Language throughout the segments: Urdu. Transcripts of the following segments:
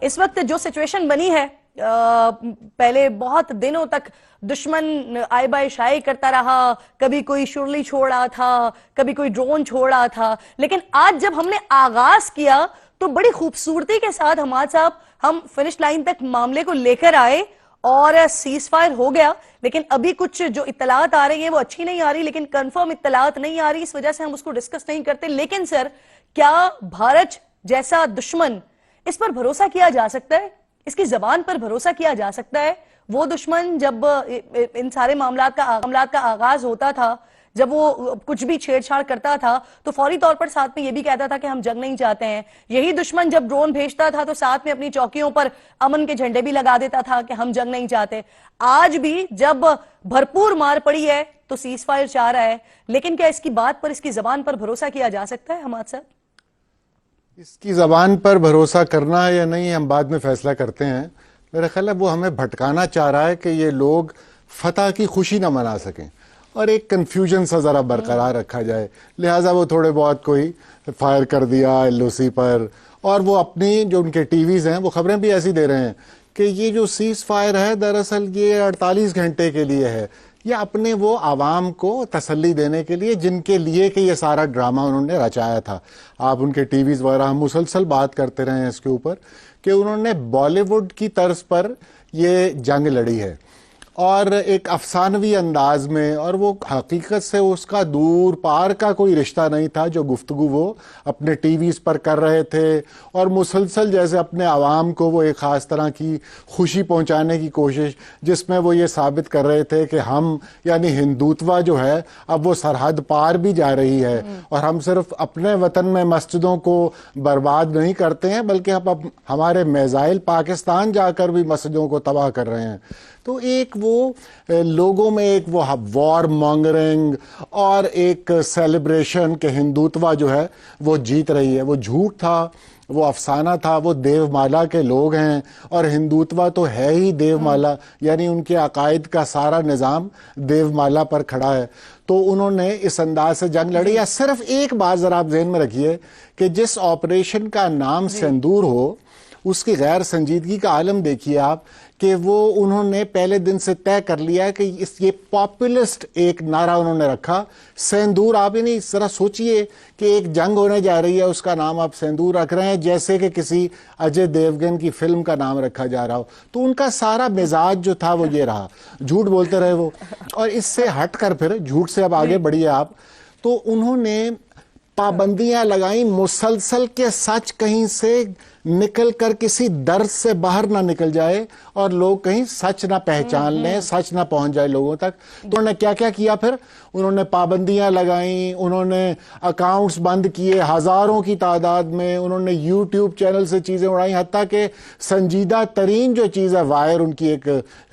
اس وقت جو سچویشن بنی ہے، پہلے بہت دنوں تک دشمن آئے بائے شائع کرتا رہا، کبھی کوئی شرلی چھوڑ رہا تھا، کبھی کوئی ڈرون چھوڑ رہا تھا، لیکن آج جب ہم نے آغاز کیا تو بڑی خوبصورتی کے ساتھ حماد صاحب ہم فنش لائن تک معاملے کو لے کر آئے اور سیز فائر ہو گیا. لیکن ابھی کچھ جو اطلاعات آ رہی ہیں وہ اچھی نہیں آ رہی، لیکن کنفرم اطلاعات نہیں آ رہی، اس وجہ سے ہم اس کو ڈسکس نہیں کرتے. لیکن سر، کیا بھارت جیسا دشمن، اس پر بھروسہ کیا جا سکتا ہے؟ اس کی زبان پر بھروسہ کیا جا سکتا ہے؟ وہ دشمن جب ان سارے معاملات کا آغاز ہوتا تھا، جب وہ کچھ بھی چھیڑ چھاڑ کرتا تھا تو فوری طور پر ساتھ میں یہ بھی کہتا تھا کہ ہم جنگ نہیں چاہتے ہیں. یہی دشمن جب ڈرون بھیجتا تھا تو ساتھ میں اپنی چوکیوں پر امن کے جھنڈے بھی لگا دیتا تھا کہ ہم جنگ نہیں چاہتے. آج بھی جب بھرپور مار پڑی ہے تو سیز فائر چاہ رہا ہے، لیکن کیا اس کی بات پر، اس کی زبان پر بھروسہ کیا جا سکتا ہے حماد صاحب؟ اس کی زبان پر بھروسہ کرنا ہے یا نہیں ہم بعد میں فیصلہ کرتے ہیں. میرا خیال ہے وہ ہمیں بھٹکانا چاہ رہا ہے کہ یہ لوگ فتح کی خوشی نہ منا سکیں اور ایک کنفیوژن سا ذرا برقرار رکھا جائے، لہٰذا وہ تھوڑے بہت کوئی فائر کر دیا ایل او سی پر. اور وہ اپنی جو ان کے ٹی ویز ہیں وہ خبریں بھی ایسی دے رہے ہیں کہ یہ جو سیز فائر ہے دراصل یہ 48 گھنٹے کے لیے ہے، یا اپنے وہ عوام کو تسلی دینے کے لیے جن کے لیے کہ یہ سارا ڈرامہ انہوں نے رچایا تھا. آپ ان کے ٹی ویز وغیرہ ہم مسلسل بات کرتے رہے ہیں اس کے اوپر کہ انہوں نے بالی ووڈ کی طرز پر یہ جنگ لڑی ہے اور ایک افسانوی انداز میں، اور وہ حقیقت سے اس کا دور پار کا کوئی رشتہ نہیں تھا جو گفتگو وہ اپنے ٹی ویز پر کر رہے تھے. اور مسلسل جیسے اپنے عوام کو وہ ایک خاص طرح کی خوشی پہنچانے کی کوشش، جس میں وہ یہ ثابت کر رہے تھے کہ ہم یعنی ہندوتوا جو ہے اب وہ سرحد پار بھی جا رہی ہے اور ہم صرف اپنے وطن میں مسجدوں کو برباد نہیں کرتے ہیں بلکہ اب ہمارے میزائل پاکستان جا کر بھی مسجدوں کو تباہ کر رہے ہیں. تو ایک وہ لوگوں میں ایک وہ وار مانگرنگ اور ایک سیلیبریشن کہ ہندوتوا جو ہے وہ جیت رہی ہے، وہ جھوٹ تھا، وہ افسانہ تھا. وہ دیو مالا کے لوگ ہیں اور ہندوتوا تو ہے ہی دیو مالا، یعنی ان کے عقائد کا سارا نظام دیو مالا پر کھڑا ہے. تو انہوں نے اس انداز سے جنگ لڑی. یا صرف ایک بات ذرا آپ ذہن میں رکھیے کہ جس آپریشن کا نام سندور ہو اس کی غیر سنجیدگی کا عالم دیکھیے آپ کہ وہ انہوں نے پہلے دن سے طے کر لیا کہ یہ پاپولسٹ ایک نعرہ انہوں نے رکھا سیندور. آپ ہی نہیں ذرا سوچئے کہ ایک جنگ ہونے جا رہی ہے، اس کا نام آپ سیندور رکھ رہے ہیں جیسے کہ کسی اجے دیوگن کی فلم کا نام رکھا جا رہا ہو. تو ان کا سارا مزاج جو تھا وہ یہ رہا، جھوٹ بولتے رہے وہ. اور اس سے ہٹ کر پھر جھوٹ سے اب آگے بڑھیے آپ، تو انہوں نے پابندیاں لگائیں مسلسل کے سچ کہیں سے نکل کر کسی درد سے باہر نہ نکل جائے اور لوگ کہیں سچ نہ پہچان لیں، سچ نہ پہنچ جائے لوگوں تک. تو انہوں نے کیا کیا کیا پھر؟ انہوں نے پابندیاں لگائیں، انہوں نے اکاؤنٹس بند کیے ہزاروں کی تعداد میں، انہوں نے یوٹیوب چینل سے چیزیں اڑائیں، حتیٰ کہ سنجیدہ ترین جو چیز ہے وائر ان کی ایک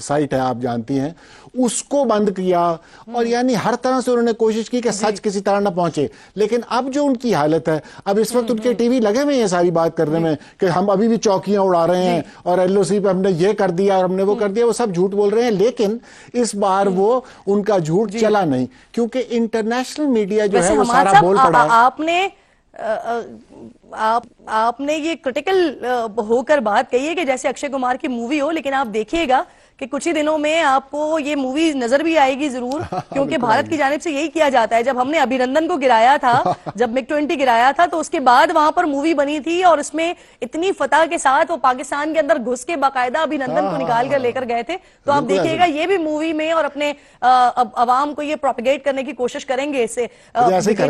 سائٹ ہے آپ جانتی ہیں، اس کو بند کیا. اور یعنی ہر طرح سے انہوں نے کوشش کی کہ سچ کسی طرح نہ پہنچے. لیکن اب جو ان کی حالت ہے، اب اس وقت ان کے ٹی وی لگے ہوئے ہیں ساری بات کرنے میں کہ ہم ابھی بھی چوکیاں اڑا رہے ہیں اور ایل او سی پہ ہم نے یہ کر دیا اور ہم نے وہ کر دیا. وہ سب جھوٹ بول رہے ہیں، لیکن اس بار وہ ان کا جھوٹ چلا نہیں کیونکہ انٹرنیشنل میڈیا جو ہے وہ سارا بول پڑا ہے. آپ نے یہ کرٹیکل ہو کر بات کہی ہے کہ جیسے اکشے کمار کی مووی ہو، لیکن آپ دیکھیے گا کہ کچھ ہی دنوں میں آپ کو یہ مووی نظر بھی آئے گی ضرور، کیونکہ بھارت کی جانب سے یہی کیا جاتا ہے. جب ہم نے ابھینندن کو گرایا تھا، جب MiG 20 گرایا تھا، تو اس کے بعد وہاں پر مووی بنی تھی اور اس میں اتنی فتح کے ساتھ وہ پاکستان کے اندر گھس کے باقاعدہ ابھینندن کو نکال کر لے کر گئے تھے. تو آپ دیکھیے گا یہ بھی مووی میں اور اپنے عوام کو یہ پروپیگیٹ کرنے کی کوشش کریں گے اس سے.